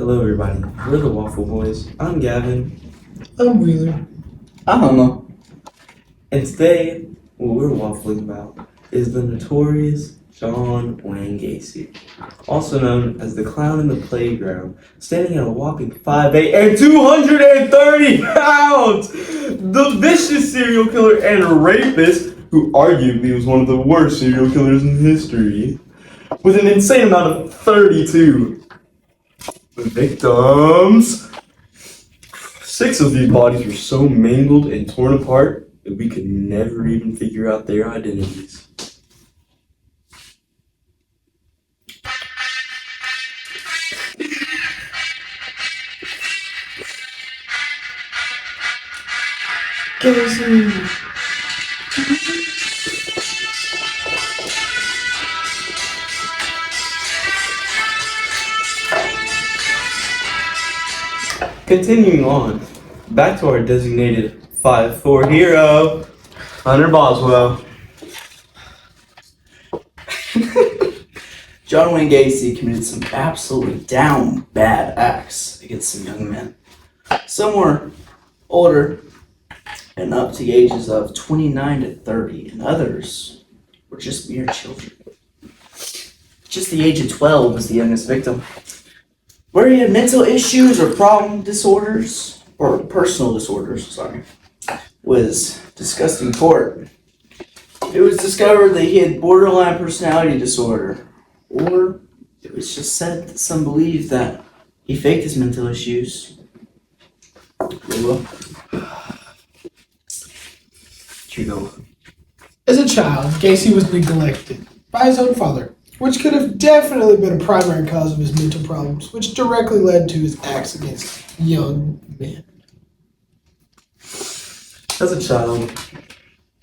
Hello, everybody. We're the Waffle Boys. I'm Gavin, I'm Wheeler. I don't know. and today, what we're waffling about is the notorious John Wayne Gacy, also known as the clown in the playground, standing at a whopping 5'8" and 230 pounds. The vicious serial killer and rapist, who arguably was one of the worst serial killers in history, with an insane amount of 32 victims. 6 of these bodies were so mangled and torn apart that we could never even figure out their identities. Gacy. Continuing on, back to our designated 5'4" hero, Hunter Boswell. John Wayne Gacy committed some absolutely down bad acts against some young men. Some were older and up to the ages of 29 to 30, and others were just mere children. Just the age of 12 was the youngest victim. Where he had mental issues or problem disorders, or personal disorders, was discussed in court. It was discovered that he had borderline personality disorder, or it was just said that some believed that he faked his mental issues. Well, Hugo. As a child, Gacy was neglected by his own father, which could have definitely been a primary cause of his mental problems, which directly led to his acts against young men. As a child,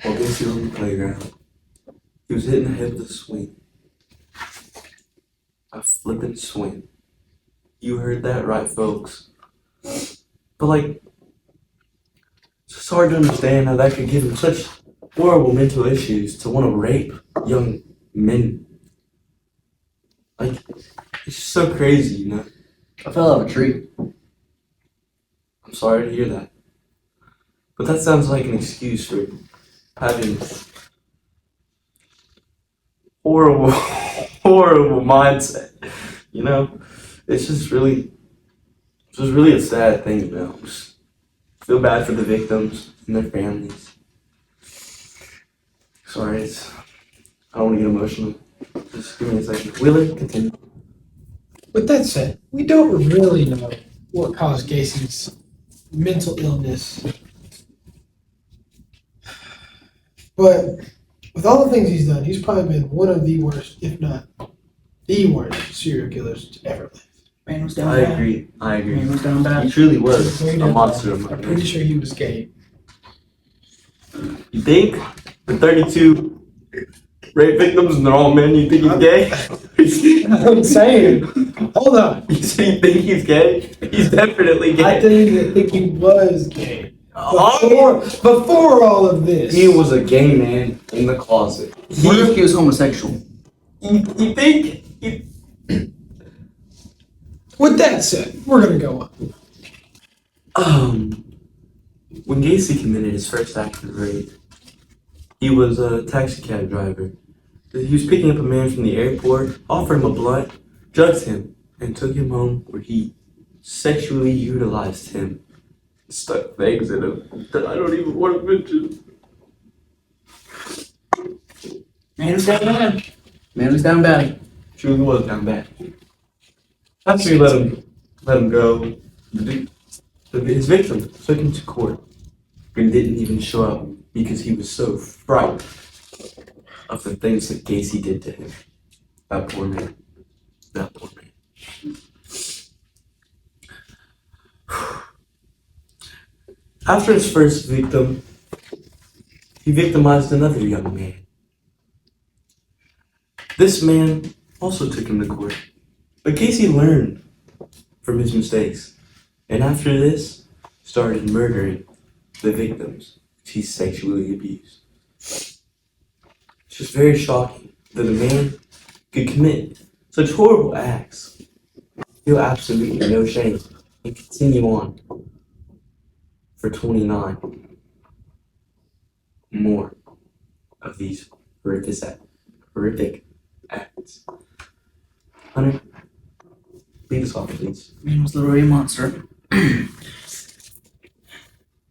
while Gacy was on the playground, he was hit in the head with a swing. A flippin' swing. You heard that right, folks. But it's just hard to understand how that could give him such horrible mental issues to want to rape young men. It's just so crazy, you know? I fell out of a tree. I'm sorry to hear that. But that sounds like an excuse for having horrible, horrible mindset. You know? It's just really a sad thing, you know? Just feel bad for the victims and their families. Sorry, I don't want to get emotional. Just give me a second. Wheeler, continue. With that said, we don't really know what caused Gacy's mental illness. But with all the things he's done, he's probably been one of the worst, if not the worst, serial killers to ever live. Man was down I bad. agree. Man was down He bad. truly was Very a down monster bad. of I'm pretty sure he was gay. You think? The 32 rape victims and they're all men, you think he's gay? I'm saying, hold on. You say you think he's gay? He's definitely gay. I didn't even think he was gay. Oh, Before all of this. he was a gay man in the closet. What if he was homosexual? You think? With that said, we're gonna go on. When Gacy committed his first act of rape, he was a taxi cab driver. He was picking up a man from the airport, offered him a blunt, drugged him, and took him home where he sexually utilized him. Stuck things in him that I don't even want to mention. Man was down bad. Man was down bad. Truly was down bad. After he let him go, his victim took him to court and didn't even show up because he was so frightened of the things that Gacy did to him. That poor man. That poor man. After his first victim, he victimized another young man. This man also took him to court. But Gacy learned from his mistakes, and after this, started murdering the victims he sexually abused. It's just very shocking that a man could commit such horrible acts feel absolutely no shame and continue on for 29 more of these horrific acts. Hunter, lead us off, please. Man was literally a monster.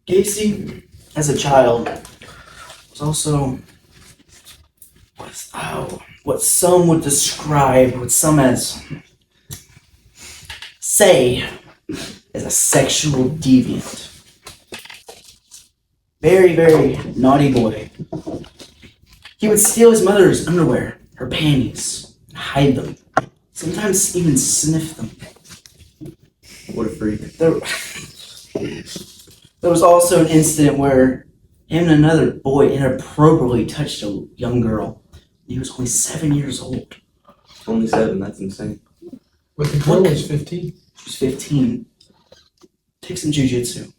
Gacy, as a child, was also what some would describe, what some say as a sexual deviant. Very, very naughty boy. He would steal his mother's underwear, her panties, and hide them. Sometimes even sniff them. What a freak. There was also an incident where him and another boy inappropriately touched a young girl. He was only 7 years old. Only 7, that's insane. But the girl was 15. She was 15. Take some jujitsu.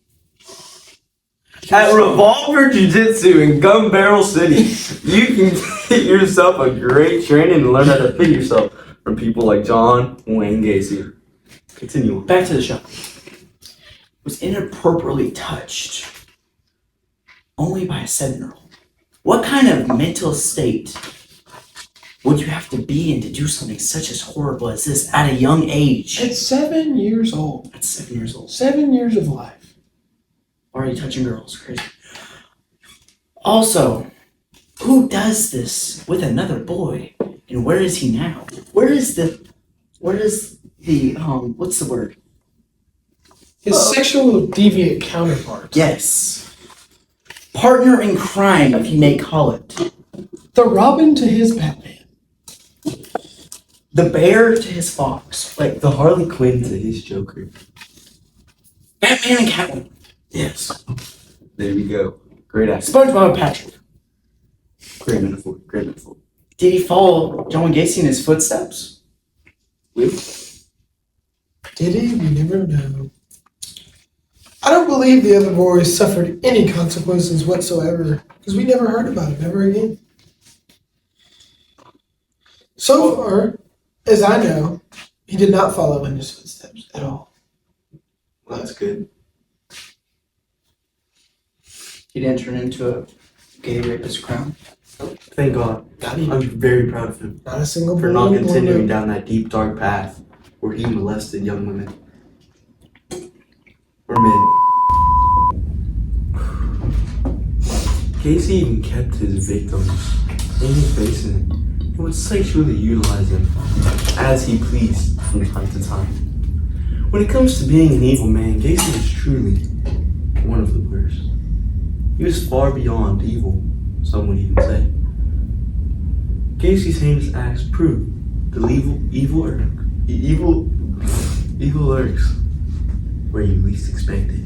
At Revolver Jiu-Jitsu in Gun Barrel City, you can get yourself a great training and learn how to fit yourself from people like John Wayne Gacy. Continue. Back to the show. Was inappropriately touched only by a 7-year-old. What kind of mental state would you have to be in to do something such as horrible as this at a young age? At 7 years old. At 7 years old. 7 years of life. Already touching girls. Crazy. Also, who does this with another boy? And where is he now? Where is the what's the word? His sexual deviant counterpart. Yes. Partner in crime, if you may call it. The Robin to his Batman. The bear to his fox. Like the Harley Quinn to his Joker. Batman and Catwoman. Yes. There we go. Great act. SpongeBob and Patrick. Great metaphor. Great metaphor. Did he follow John Gacy in his footsteps? Luke? Did he? We never know. I don't believe the other boys suffered any consequences whatsoever because we never heard about him ever again. So far, as I know, he did not follow in his footsteps at all. Well, that's good. He didn't turn into a gay rapist crown. Thank God. I'm very proud of him Not a single for boy not was continuing blown up. down that deep, dark path where he molested young women. Or men. Casey even kept his victims in his basement and would sexually utilize them as he pleased from time to time. When it comes to being an evil man, Gacy was truly one of the worst. He was far beyond evil, some would even say. Gacy's heinous acts prove the evil lurks where you least expect it.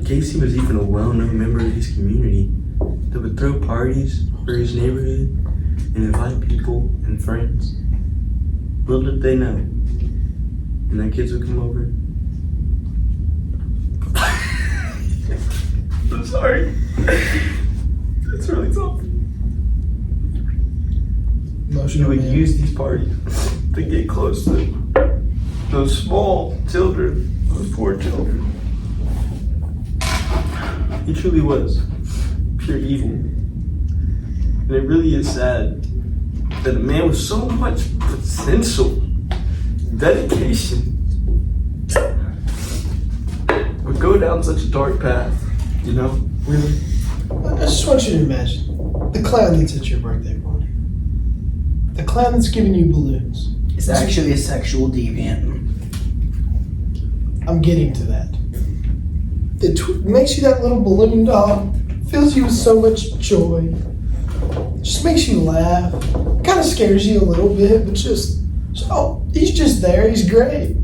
Gacy was even a well-known member of his community that would throw parties for his neighborhood and invite people and friends. Little did they know, and their kids would come over. I'm sorry. It's really tough. He Emotional would man. use these parties to get close to those small children, those poor children. He truly was pure evil. And it really is sad that a man with so much potential, dedication, would go down such a dark path, you know? Really? I just want you to imagine the clown that's at your birthday party. The clown that's giving you balloons. It's actually a sexual deviant. I'm getting to that. It makes you that little balloon doll. Fills you with so much joy. Just makes you laugh. Kind of scares you a little bit, but oh, he's just there. He's great.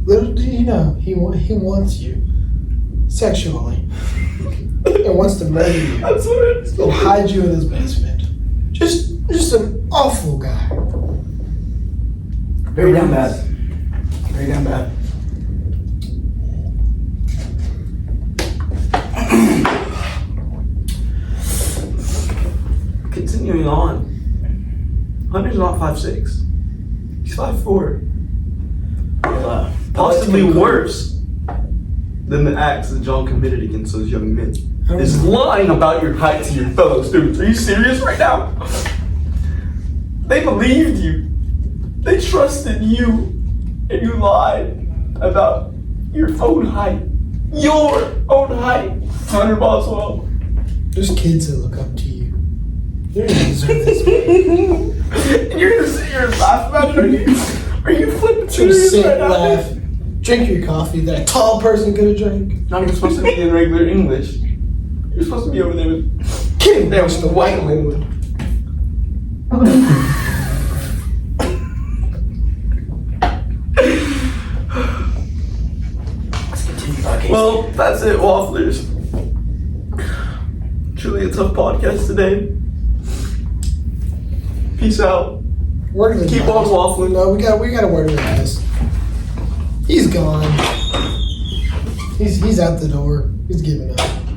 Little do you know, he wants you sexually and wants to murder you I'm sorry. and hide you in his basement. Just an awful guy. Very down bad. Very down bad. Continuing on, Hunter's not 5'6". He's 5'4". Possibly Possibly worse than the acts that John committed against those young men. Is lying about your height to your fellow students. Are you serious right now? They believed you. They trusted you. And you lied about your own height. Your own height, Hunter Boswell. There's kids that look up to you. You don't deserve this, man. And you're gonna sit here and laugh about it? Are you flipping Just serious sit, right now? laugh, drink your coffee that a tall person could have drank. Not even supposed to be in regular English. You're supposed to be over there with Can't watch the white woman. Let's continue our case. Well, that's it, Wafflers. Truly a tough podcast today. Peace out. Word of the Keep guys. on waffling. No, we got a word of the guys. He's gone. He's out the door. He's giving up.